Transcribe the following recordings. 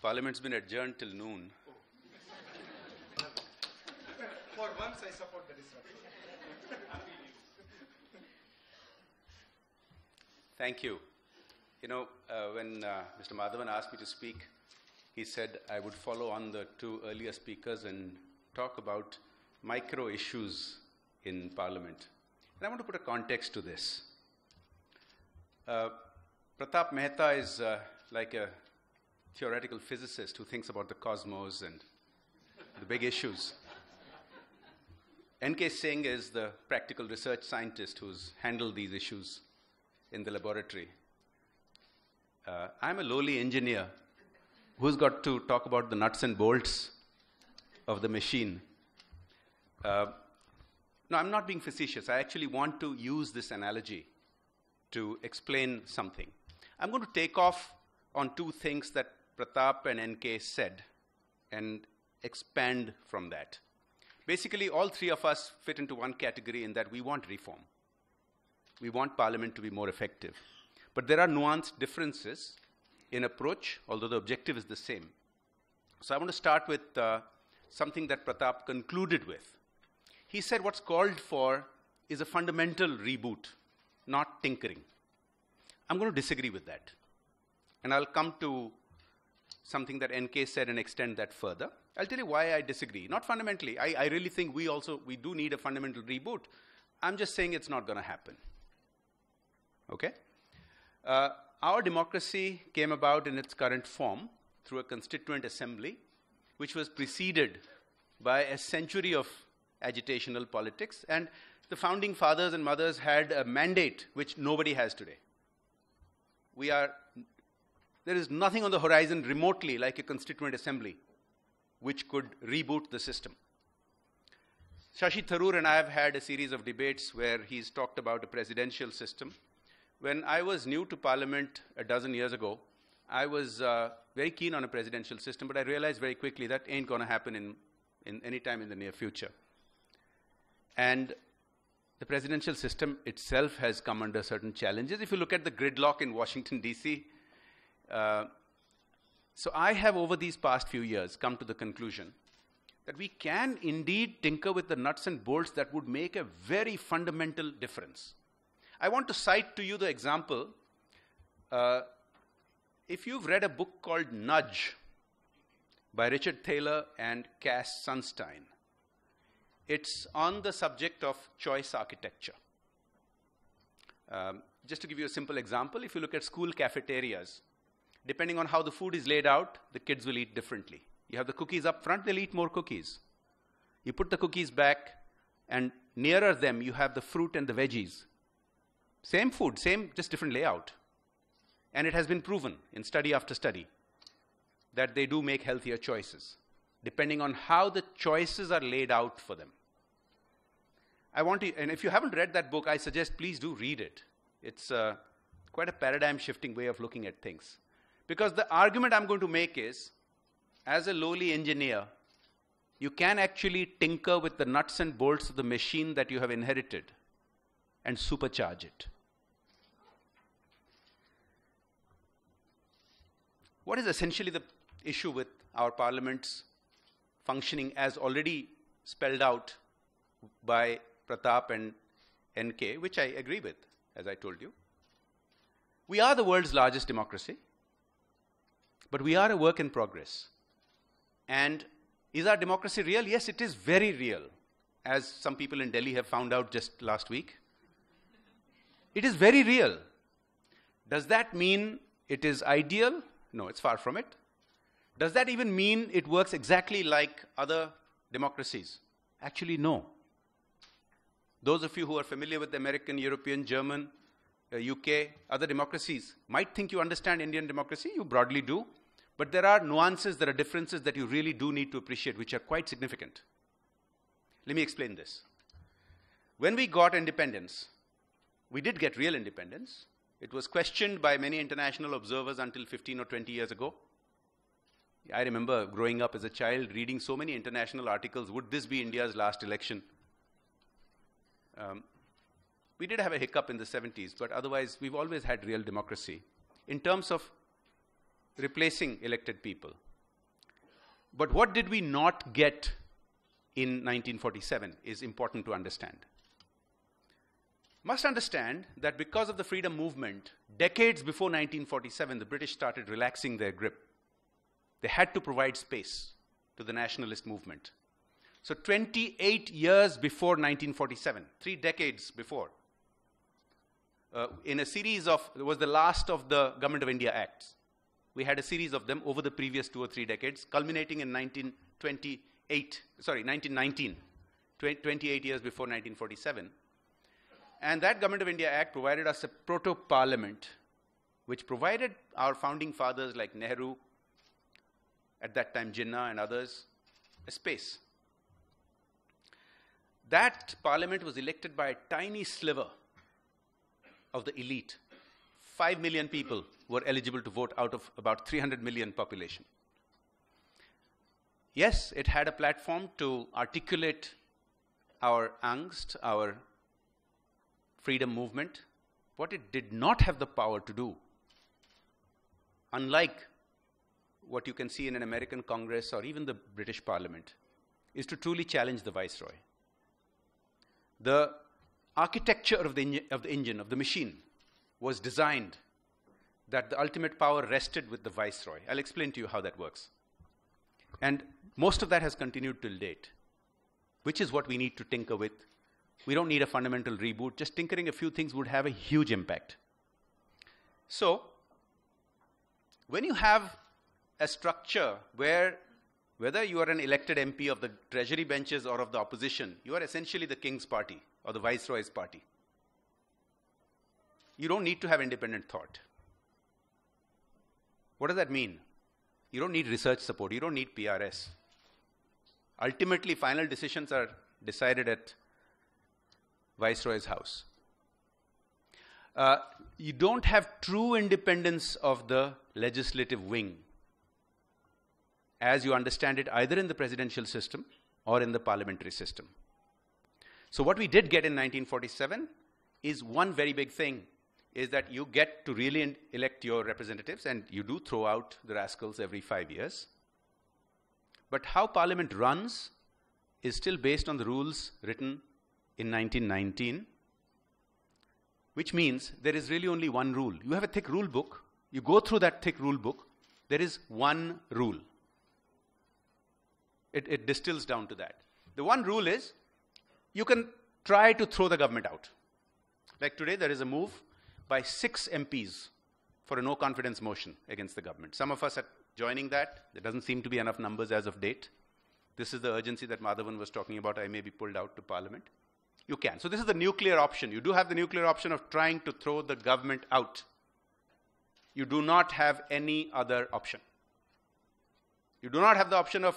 Parliament's been adjourned till noon. For once, I support the disruption. Thank you. You know, when Mr. Madhavan asked me to speak, he said I would follow on the two earlier speakers and talk about micro issues in Parliament. And I want to put a context to this. Pratap Mehta is like a theoretical physicist who thinks about the cosmos and the big issues. N.K. Singh is the practical research scientist who's handled these issues in the laboratory. I'm a lowly engineer who's got to talk about the nuts and bolts of the machine. No, I'm not being facetious. I actually want to use this analogy to explain something. I'm going to take off on two things that Pratap and NK said and expand from that. Basically, all three of us fit into one category in that we want reform. We want Parliament to be more effective. But there are nuanced differences in approach, although the objective is the same. So I want to start with something that Pratap concluded with. He said what's called for is a fundamental reboot, not tinkering. I'm going to disagree with that. And I'll come to something that NK said and extend that further. I'll tell you why I disagree. Not fundamentally. I really think we do need a fundamental reboot. I'm just saying it's not going to happen. Okay? Our democracy came about in its current form through a constituent assembly, which was preceded by a century of agitational politics. And the founding fathers and mothers had a mandate which nobody has today. There is nothing on the horizon remotely like a constituent assembly which could reboot the system. Shashi Tharoor and I have had a series of debates where he's talked about a presidential system. When I was new to Parliament a dozen years ago, I was very keen on a presidential system, but I realized very quickly that ain't going to happen in any time in the near future. And the presidential system itself has come under certain challenges. If you look at the gridlock in Washington, D.C., so I have, over these past few years, come to the conclusion that we can indeed tinker with the nuts and bolts that would make a very fundamental difference. I want to cite to you the example. If you've read a book called Nudge by Richard Thaler and Cass Sunstein, it's on the subject of choice architecture. Just to give you a simple example, if you look at school cafeterias, depending on how the food is laid out, the kids will eat differently. You have the cookies up front, they'll eat more cookies. You put the cookies back, and nearer them, you have the fruit and the veggies. Same food, just different layout. And it has been proven in study after study that they do make healthier choices, depending on how the choices are laid out for them. And if you haven't read that book, I suggest please do read it. It's quite a paradigm-shifting way of looking at things. Because the argument I'm going to make is, as a lowly engineer, you can actually tinker with the nuts and bolts of the machine that you have inherited and supercharge it. What is essentially the issue with our Parliament's functioning as already spelled out by Pratap and NK, which I agree with, as I told you? We are the world's largest democracy, but we are a work in progress. And is our democracy real? Yes, it is very real, as some people in Delhi have found out just last week. It is very real. Does that mean it is ideal? No, it's far from it. Does that even mean it works exactly like other democracies? Actually, no. Those of you who are familiar with American, European, German, UK, other democracies might think you understand Indian democracy. You broadly do. But there are nuances, there are differences that you really do need to appreciate, which are quite significant. Let me explain this. When we got independence, we did get real independence. It was questioned by many international observers until 15 or 20 years ago. I remember growing up as a child, reading so many international articles, would this be India's last election? We did have a hiccup in the 70s, but otherwise we've always had real democracy in terms of replacing elected people. But what did we not get in 1947 is important to understand. Must understand that because of the freedom movement, decades before 1947, the British started relaxing their grip. They had to provide space to the nationalist movement. So 28 years before 1947, 3 decades before, in a series of, it was the last of the Government of India Acts. We had a series of them over the previous 2 or 3 decades, culminating in 1919, 28 years before 1947. And that Government of India Act provided us a proto-parliament, which provided our founding fathers like Nehru, at that time Jinnah and others, a space. That parliament was elected by a tiny sliver of the elite. 5 million people were eligible to vote out of about 300 million population. Yes, it had a platform to articulate our angst, our freedom movement. What it did not have the power to do, unlike what you can see in an American Congress or even the British Parliament, is to truly challenge the Viceroy. The architecture of the engine, of the machine, was designed that the ultimate power rested with the Viceroy. I'll explain to you how that works. And most of that has continued till date, which is what we need to tinker with. We don't need a fundamental reboot. Just tinkering a few things would have a huge impact. So, when you have a structure where, whether you are an elected MP of the treasury benches or of the opposition, you are essentially the king's party or the viceroy's party. You don't need to have independent thought. What does that mean? You don't need research support. You don't need PRS. Ultimately, final decisions are decided at Viceroy's house. You don't have true independence of the legislative wing as you understand it either in the presidential system or in the parliamentary system. So what we did get in 1947 is one very big thing, is that you get to really elect your representatives, and you do throw out the rascals every 5 years. But how Parliament runs is still based on the rules written in 1919, which means there is really only one rule. You have a thick rule book. You go through that thick rule book. There is one rule. It distills down to that. The one rule is you can try to throw the government out. Like today, there is a move by 6 MPs for a no confidence motion against the government. Some of us are joining that. There doesn't seem to be enough numbers as of date. This is the urgency that Madhavan was talking about. I may be pulled out to Parliament. You can. So this is the nuclear option. You do have the nuclear option of trying to throw the government out. You do not have any other option. You do not have the option of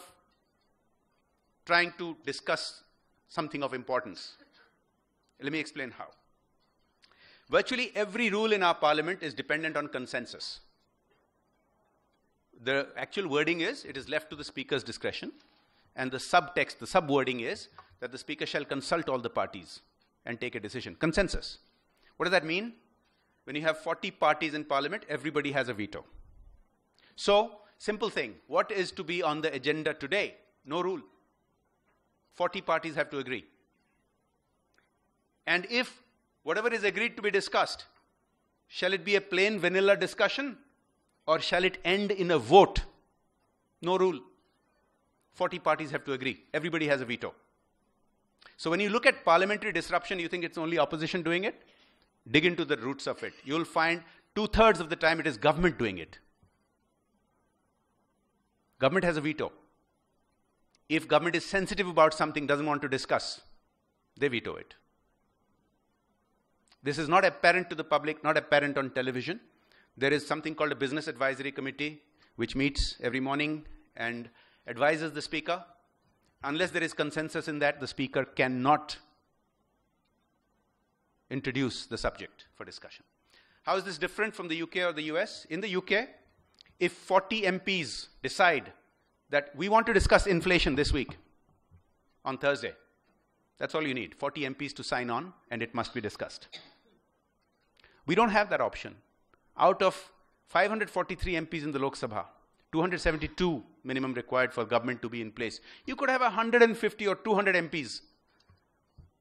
trying to discuss something of importance. Let me explain how. Virtually every rule in our parliament is dependent on consensus. The actual wording is, it is left to the speaker's discretion, and the subtext, the sub-wording is that the speaker shall consult all the parties and take a decision. Consensus. What does that mean? When you have 40 parties in parliament, everybody has a veto. So, simple thing, what is to be on the agenda today? No rule. 40 parties have to agree. And if whatever is agreed to be discussed, shall it be a plain vanilla discussion or shall it end in a vote? No rule. 40 parties have to agree. Everybody has a veto. So when you look at parliamentary disruption, you think it's only opposition doing it? Dig into the roots of it. You'll find 2/3 of the time it is government doing it. Government has a veto. If government is sensitive about something, doesn't want to discuss, they veto it. This is not apparent to the public, not apparent on television. There is something called a Business Advisory Committee, which meets every morning and advises the speaker. Unless there is consensus in that, the speaker cannot introduce the subject for discussion. How is this different from the UK or the US? In the UK, if 40 MPs decide that we want to discuss inflation this week on Thursday, that's all you need, 40 MPs to sign on, and it must be discussed. We don't have that option. Out of 543 MPs in the Lok Sabha, 272 minimum required for government to be in place. You could have 150 or 200 MPs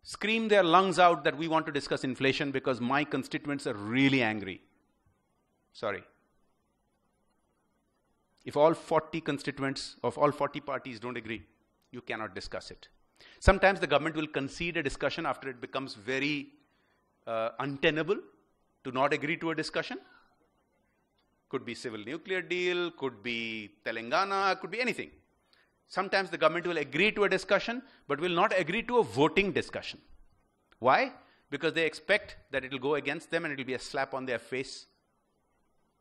scream their lungs out that we want to discuss inflation because my constituents are really angry. Sorry. If all 40 constituents of all 40 parties don't agree, you cannot discuss it. Sometimes the government will concede a discussion after it becomes very untenable to not agree to a discussion. Could be civil nuclear deal, could be Telangana, could be anything. Sometimes the government will agree to a discussion, but will not agree to a voting discussion. Why? Because they expect that it will go against them and it will be a slap on their face,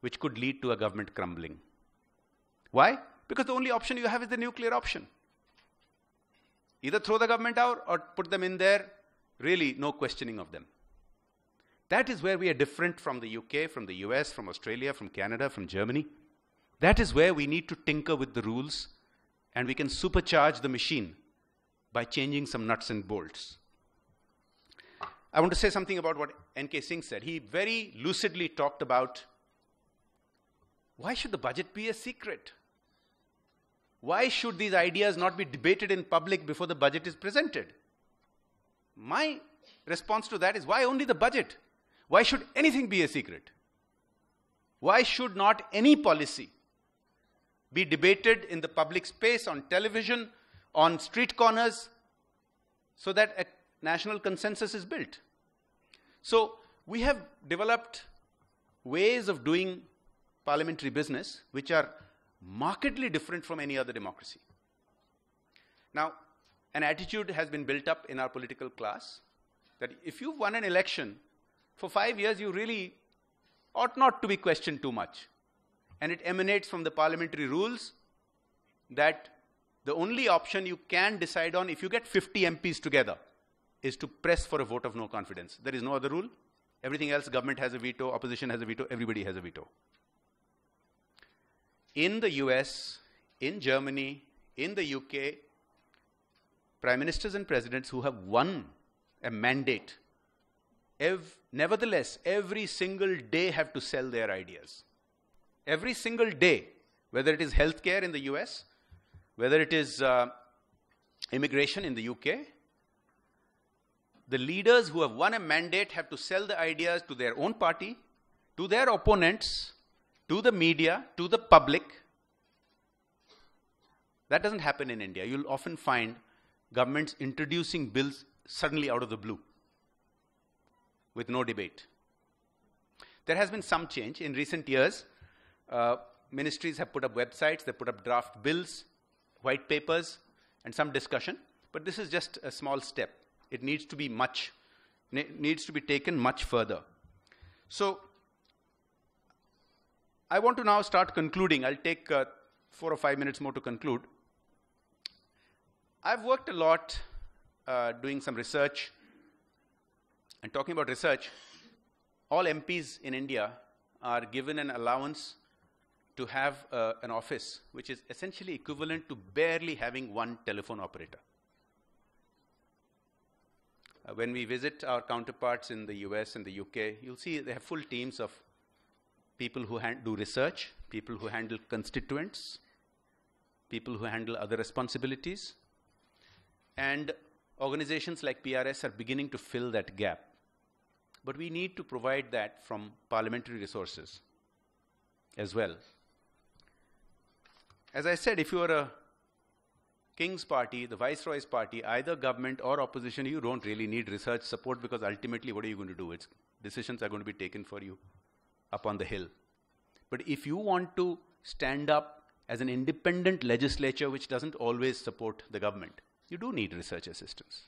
which could lead to a government crumbling. Why? Because the only option you have is the nuclear option. Either throw the government out or put them in there, really no questioning of them. That is where we are different from the UK, from the US, from Australia, from Canada, from Germany. That is where we need to tinker with the rules, and we can supercharge the machine by changing some nuts and bolts. I want to say something about what N.K. Singh said. He very lucidly talked about why should the budget be a secret? Why should these ideas not be debated in public before the budget is presented? My response to that is, why only the budget? Why should anything be a secret? Why should not any policy be debated in the public space, on television, on street corners, so that a national consensus is built? So we have developed ways of doing parliamentary business which are markedly different from any other democracy. Now, an attitude has been built up in our political class that if you've won an election, for 5 years you really ought not to be questioned too much. And it emanates from the parliamentary rules that the only option you can decide on if you get 50 MPs together is to press for a vote of no confidence. There is no other rule. Everything else, government has a veto, opposition has a veto, everybody has a veto. In the US, in Germany, in the UK, prime ministers and presidents who have won a mandate, nevertheless, every single day have to sell their ideas. Every single day, whether it is healthcare in the US, whether it is immigration in the UK, the leaders who have won a mandate have to sell the ideas to their own party, to their opponents, to the media, to the public. That doesn't happen in India. You'll often find governments introducing bills suddenly out of the blue, with no debate. There has been some change. In recent years, ministries have put up websites, they put up draft bills, white papers, and some discussion. But this is just a small step. It needs to be taken much further. So, I want to now start concluding. I'll take 4 or 5 minutes more to conclude. I've worked a lot doing some research. And talking about research, all MPs in India are given an allowance to have an office, which is essentially equivalent to barely having one telephone operator. When we visit our counterparts in the US and the UK, you'll see they have full teams of people who do research, people who handle constituents, people who handle other responsibilities. And organizations like PRS are beginning to fill that gap. But we need to provide that from parliamentary resources as well. As I said, if you are a King's party, the Viceroy's party, either government or opposition, you don't really need research support because ultimately what are you going to do? Decisions are going to be taken for you up on the hill. But if you want to stand up as an independent legislature which doesn't always support the government, you do need research assistance.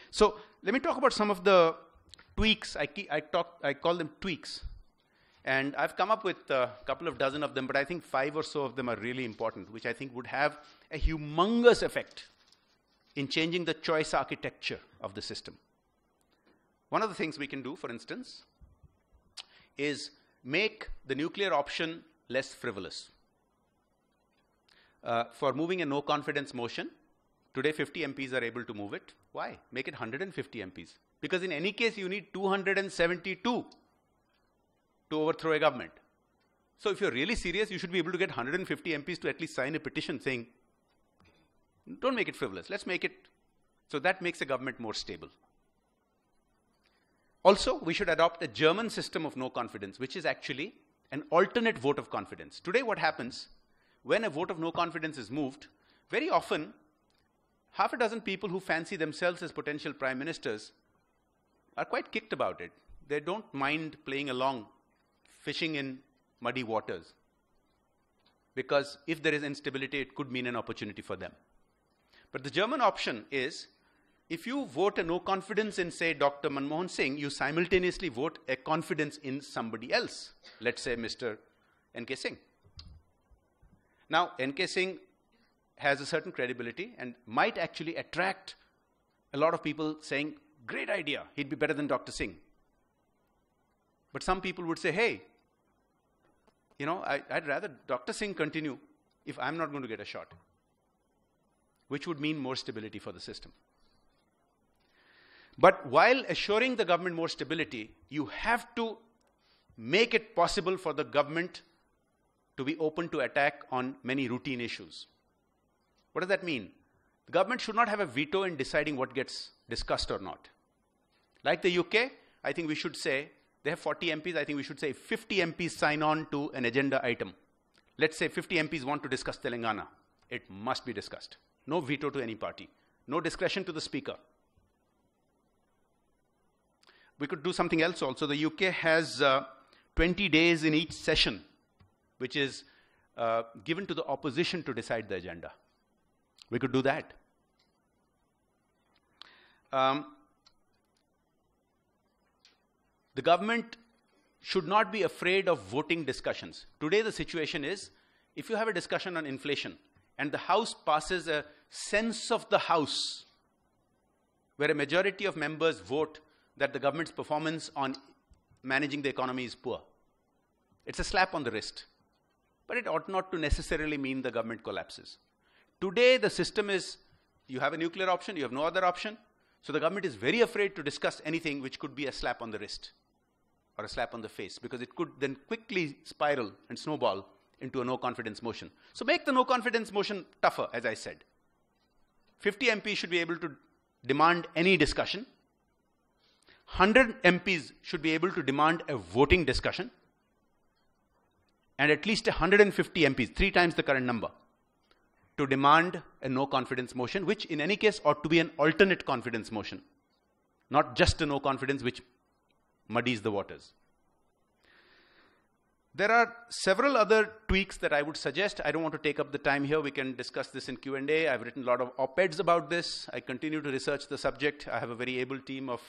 So let me talk about some of the tweaks. I call them tweaks. And I've come up with a couple of dozen of them, but I think 5 or so of them are really important, which I think would have a humongous effect in changing the choice architecture of the system. One of the things we can do, for instance, is make the nuclear option less frivolous. For moving a no confidence motion, today 50 MPs are able to move it. Why? Make it 150 MPs. Because in any case, you need 272 to overthrow a government. So if you're really serious, you should be able to get 150 MPs to at least sign a petition saying, don't make it frivolous, let's make it, so that makes the government more stable. Also, we should adopt a German system of no confidence, which is actually an alternate vote of confidence. Today what happens, when a vote of no confidence is moved, very often, half a dozen people who fancy themselves as potential prime ministers are quite kicked about it. They don't mind playing along, fishing in muddy waters. Because if there is instability, it could mean an opportunity for them. But the German option is, if you vote a no confidence in, say, Dr. Manmohan Singh, you simultaneously vote a confidence in somebody else. Let's say Mr. N.K. Singh. Now, N.K. Singh has a certain credibility and might actually attract a lot of people saying, great idea, he'd be better than Dr. Singh. But some people would say, hey, you know, I'd rather Dr. Singh continue if I'm not going to get a shot, which would mean more stability for the system. But while assuring the government more stability, you have to make it possible for the government to be open to attack on many routine issues. What does that mean? The government should not have a veto in deciding what gets discussed or not. Like the UK, I think we should say, they have 40 MPs, I think we should say 50 MPs sign on to an agenda item. Let's say 50 MPs want to discuss Telangana. It must be discussed. No veto to any party. No discretion to the speaker. We could do something else also. The UK has 20 days in each session, which is given to the opposition to decide the agenda. We could do that. The government should not be afraid of voting discussions. Today the situation is, if you have a discussion on inflation and the House passes a sense of the House, where a majority of members vote that the government's performance on managing the economy is poor, it's a slap on the wrist. But it ought not to necessarily mean the government collapses. Today the system is, you have a nuclear option, you have no other option, so the government is very afraid to discuss anything which could be a slap on the wrist or a slap on the face, because it could then quickly spiral and snowball into a no confidence motion. So make the no confidence motion tougher, as I said. 50 MPs should be able to demand any discussion. 100 MPs should be able to demand a voting discussion. And at least 150 MPs, 3 times the current number, to demand a no confidence motion, which in any case ought to be an alternate confidence motion, not just a no confidence which muddies the waters. There are several other tweaks that I would suggest. I don't want to take up the time here. We can discuss this in Q&A. I've written a lot of op-eds about this. I continue to research the subject. I have a very able team of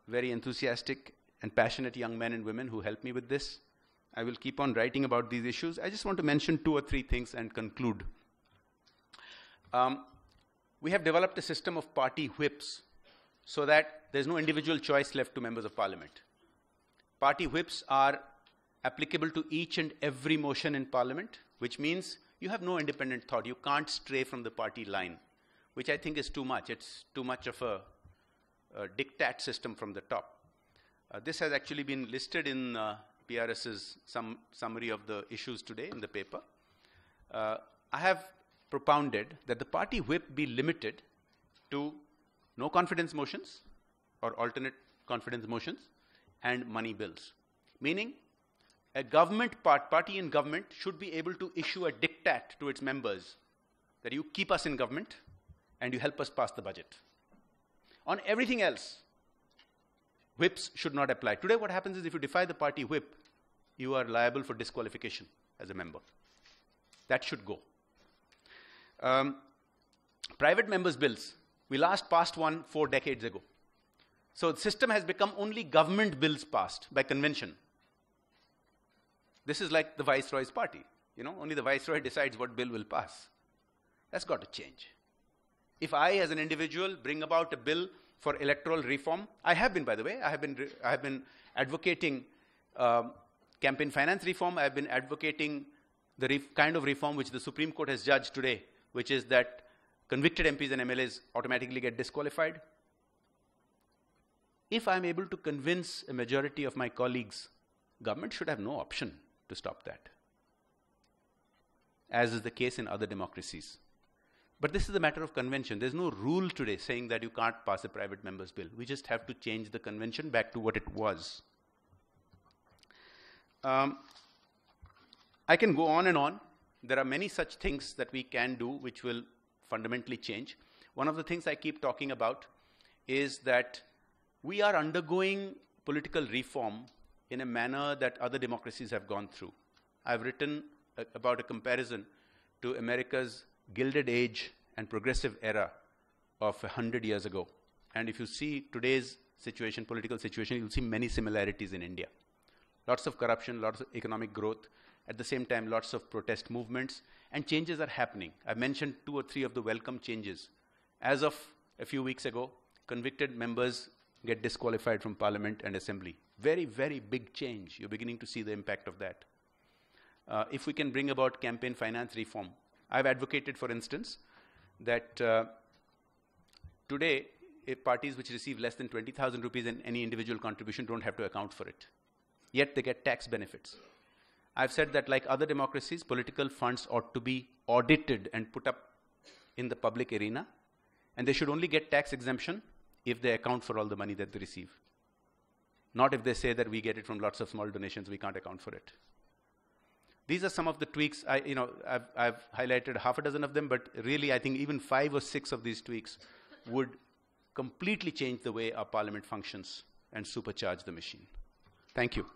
very enthusiastic and passionate young men and women who help me with this. I will keep on writing about these issues. I just want to mention 2 or 3 things and conclude. We have developed a system of party whips so that there's no individual choice left to members of parliament. Party whips are applicable to each and every motion in parliament, which means you have no independent thought. You can't stray from the party line, which I think is too much. It's too much of a diktat system from the top. This has actually been listed in PRS's summary of the issues today in the paper. I have propounded that the party whip be limited to no confidence motions or alternate confidence motions and money bills. Meaning, a government party in government should be able to issue a diktat to its members that you keep us in government and you help us pass the budget. On everything else, whips should not apply. Today what happens is if you defy the party whip, you are liable for disqualification as a member. That should go. Private members' bills. We last passed one 4 decades ago. So the system has become only government bills passed by convention. This is like the Viceroy's party. You know, only the Viceroy decides what bill will pass. That's got to change. If I, as an individual, bring about a bill for electoral reform, I have been, by the way, I have been advocating campaign finance reform. I have been advocating the kind of reform which the Supreme Court has judged today, which is that convicted MPs and MLAs automatically get disqualified. If I'm able to convince a majority of my colleagues, government should have no option to stop that, as is the case in other democracies. But this is a matter of convention. There's no rule today saying that you can't pass a private member's bill. We just have to change the convention back to what it was. I can go on and on. There are many such things that we can do which will fundamentally change. One of the things I keep talking about is that we are undergoing political reform in a manner that other democracies have gone through. I've written about a comparison to America's Gilded Age and progressive era of 100 years ago. And if you see today's situation, political situation, you'll see many similarities in India. Lots of corruption, lots of economic growth, at the same time lots of protest movements, and changes are happening. I mentioned 2 or 3 of the welcome changes. As of a few weeks ago, convicted members get disqualified from parliament and assembly. Very, very big change. You're beginning to see the impact of that. If we can bring about campaign finance reform, I've advocated, for instance, that today, parties which receive less than 20,000 rupees in any individual contribution don't have to account for it. Yet they get tax benefits. I've said that, like other democracies, political funds ought to be audited and put up in the public arena, and they should only get tax exemption if they account for all the money that they receive. Not if they say that we get it from lots of small donations, we can't account for it. These are some of the tweaks. I've highlighted half a dozen of them, but really I think even 5 or 6 of these tweaks would completely change the way our parliament functions and supercharge the machine. Thank you.